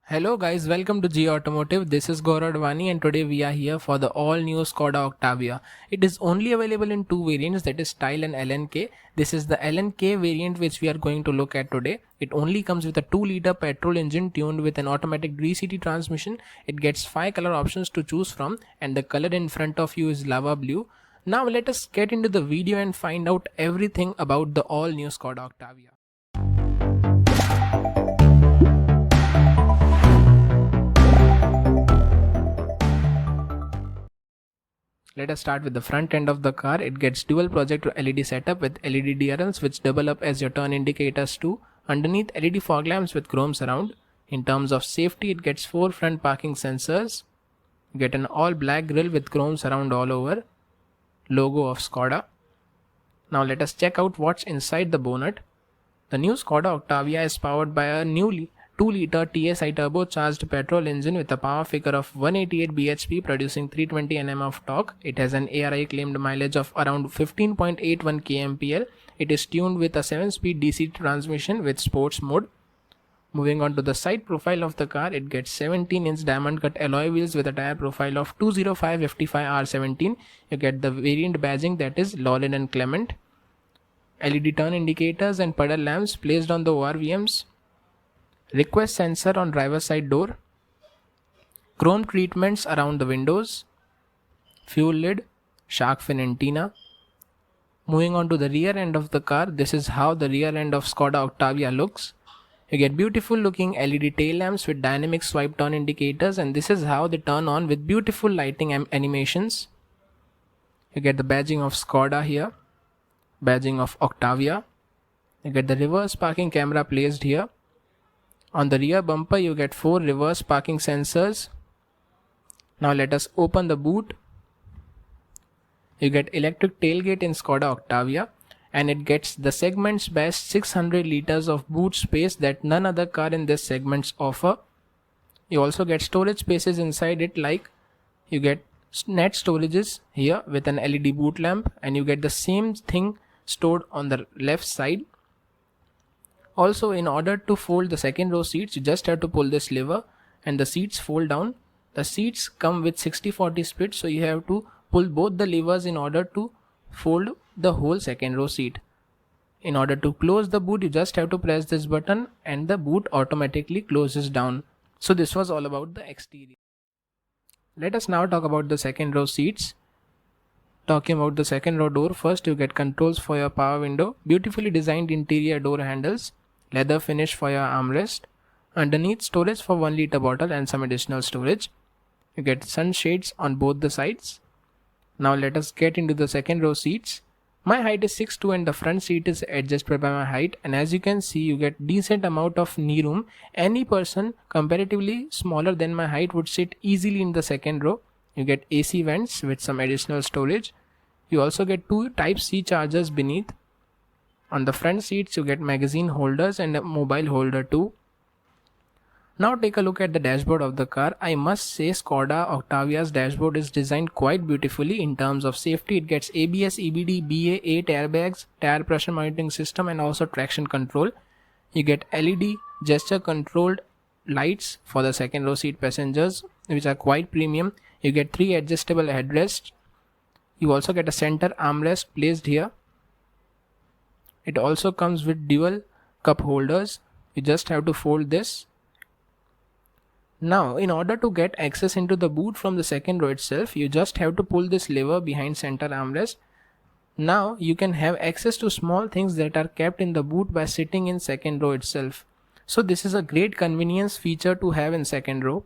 Hello guys, welcome to G Automotive. This is Gaurav Advani and today we are here for the all new Skoda Octavia. It is only available in two variants, that is Style and LNK. This is the LNK variant which we are going to look at today. It only comes with a 2-liter petrol engine tuned with an automatic DCT transmission. It gets 5 color options to choose from and the color in front of you is lava blue. Now let us get into the video and find out everything about the all new Skoda Octavia. Let us start with the front end of the car. It gets dual projector LED setup with LED DRLs which double up as your turn indicators too. Underneath, LED fog lamps with chrome surround. In terms of safety, it gets 4 front parking sensors. You get an all black grille with chrome surround all over. Logo of Skoda. Now let us check out what's inside the bonnet. The new Skoda Octavia is powered by a new 2-liter TSI turbocharged petrol engine with a power figure of 188 bhp producing 320 Nm of torque. It has an ARI claimed mileage of around 15.81 kmpl. It is tuned with a 7-speed DC transmission with sports mode. Moving on to the side profile of the car, it gets 17-inch diamond cut alloy wheels with a tire profile of 205/55 R17. You get the variant badging, that is Lowland and Clement. LED turn indicators and puddle lamps placed on the ORVMs. Request sensor on driver side door. Chrome treatments around the windows. Fuel lid. Shark fin antenna. Moving on to the rear end of the car, this is how the rear end of Skoda Octavia looks. You get beautiful looking LED tail lamps with dynamic swipe turn indicators, and this is how they turn on with beautiful lighting animations. You get the badging of Skoda here. Badging of Octavia. You get the reverse parking camera placed here. On the rear bumper you get 4 reverse parking sensors. Now let us open the boot. You get electric tailgate in Skoda Octavia and it gets the segment's best 600 liters of boot space that none other car in this segment offer. You also get storage spaces inside it, like you get net storages here with an LED boot lamp, and you get the same thing stored on the left side. Also, in order to fold the second row seats, you just have to pull this lever and the seats fold down. The seats come with 60-40 split, so you have to pull both the levers in order to fold the whole second row seat. In order to close the boot, you just have to press this button and the boot automatically closes down. So this was all about the exterior. Let us now talk about the second row seats. Talking about the second row door, first you get controls for your power window, beautifully designed interior door handles, leather finish for your armrest, underneath storage for 1-liter bottle and some additional storage. You get sunshades on both the sides. Now let us get into the second row seats. My height is 6'2" and the front seat is adjusted by my height, and as you can see you get decent amount of knee room. Any person comparatively smaller than my height would sit easily in the second row. You get AC vents with some additional storage. You also get 2 Type-C chargers beneath. On the front seats you get magazine holders and a mobile holder too. Now take a look at the dashboard of the car. I must say Skoda Octavia's dashboard is designed quite beautifully. In terms of safety, it gets ABS, EBD, BA, 8 airbags, tire pressure monitoring system and also traction control. You get LED gesture controlled lights for the second row seat passengers, which are quite premium. You get 3 adjustable headrests. You also get a center armrest placed here. It also comes with dual cup holders. You just have to fold this. Now, in order to get access into the boot from the second row itself, you just have to pull this lever behind center armrest. Now, you can have access to small things that are kept in the boot by sitting in second row itself. So this is a great convenience feature to have in second row.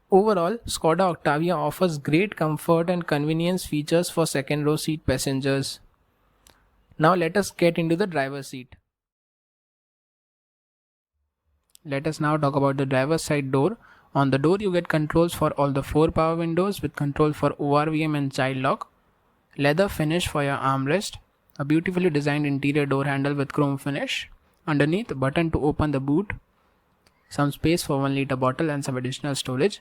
Overall, Skoda Octavia offers great comfort and convenience features for second row seat passengers. Now let us get into the driver's seat. Let us now talk about the driver's side door. On the door you get controls for all the 4 power windows with control for ORVM and child lock. Leather finish for your armrest. A beautifully designed interior door handle with chrome finish. Underneath, a button to open the boot. Some space for 1-liter bottle and some additional storage.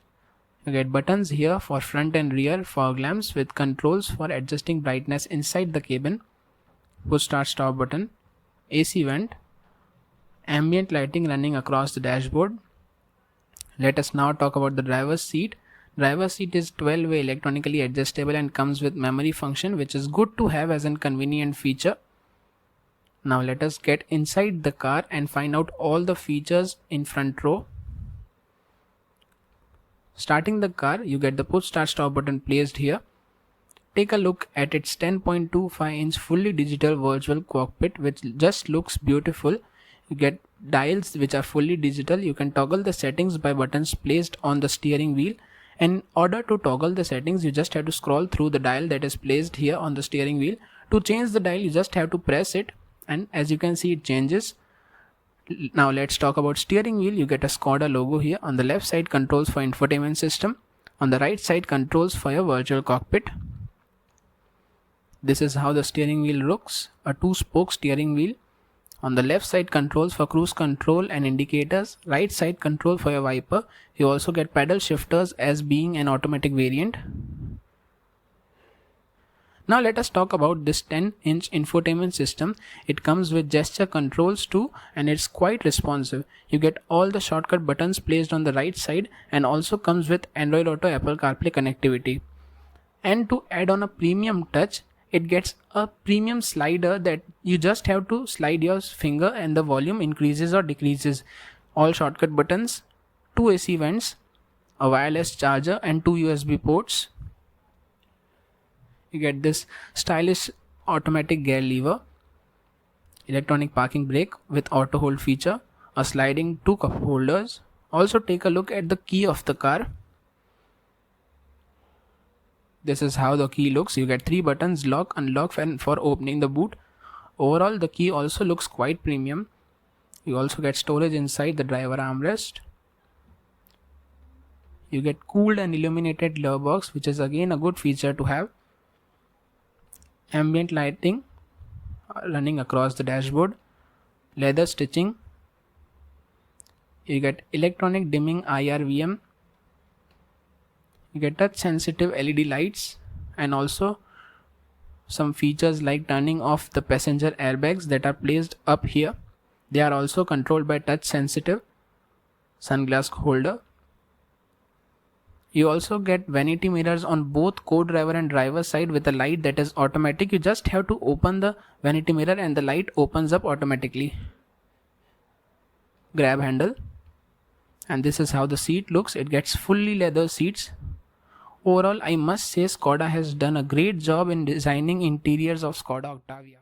You get buttons here for front and rear fog lamps with controls for adjusting brightness inside the cabin. Push start stop button. AC vent. ambient lighting running across the dashboard. Let us now talk about the driver's seat. Driver's seat is 12-way electronically adjustable and comes with memory function, which is good to have as a convenient feature. Now let us get inside the car and find out all the features in front row. Starting the car, you get the push start stop button placed here. Take a look at its 10.25-inch fully digital virtual cockpit, which just looks beautiful. You get dials which are fully digital. You can toggle the settings by buttons placed on the steering wheel. In order to toggle the settings, you just have to scroll through the dial that is placed here on the steering wheel. To change the dial, you just have to press it, and as you can see, it changes. Now let's talk about steering wheel. You get a Skoda logo here. On the left side, controls for infotainment system. On the right side, controls for your virtual cockpit. This is how the steering wheel looks, a 2-spoke steering wheel. On the left side, controls for cruise control and indicators. Right side, control for your wiper. You also get pedal shifters as being an automatic variant. Now let us talk about this 10-inch infotainment system. It comes with gesture controls too, and it's quite responsive. You get all the shortcut buttons placed on the right side, and also comes with Android Auto, Apple CarPlay connectivity. And to add on a premium touch, it gets a premium slider that you just have to slide your finger and the volume increases or decreases. All shortcut buttons, 2 AC vents, a wireless charger and 2 USB ports. You get this stylish automatic gear lever, electronic parking brake with auto hold feature, a sliding 2 cup holders. Also take a look at the key of the car. This is how the key looks. You get 3 buttons, lock, unlock, and for opening the boot. Overall, the key also looks quite premium. You also get storage inside the driver armrest. You get cooled and illuminated glove box, which is again a good feature to have. Ambient lighting running across the dashboard. Leather stitching. You get electronic dimming IRVM. You get touch sensitive LED lights, and also some features like turning off the passenger airbags that are placed up here. They are also controlled by touch sensitive. Sunglass holder. You also get vanity mirrors on both co-driver and driver side with a light that is automatic. You just have to open the vanity mirror and the light opens up automatically. Grab handle. And this is how the seat looks. It gets fully leather seats. Overall, I must say Skoda has done a great job in designing interiors of Skoda Octavia.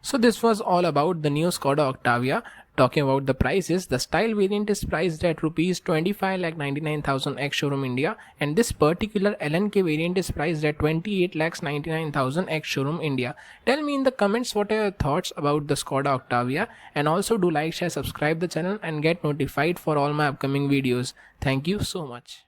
So this was all about the new Skoda Octavia. Talking about the prices, the style variant is priced at Rs 25,99,000 ex-showroom India, and this particular LNK variant is priced at 28,99,000 ex-showroom India. Tell me in the comments what are your thoughts about the Skoda Octavia, and also do like, share, subscribe the channel and get notified for all my upcoming videos. Thank you so much.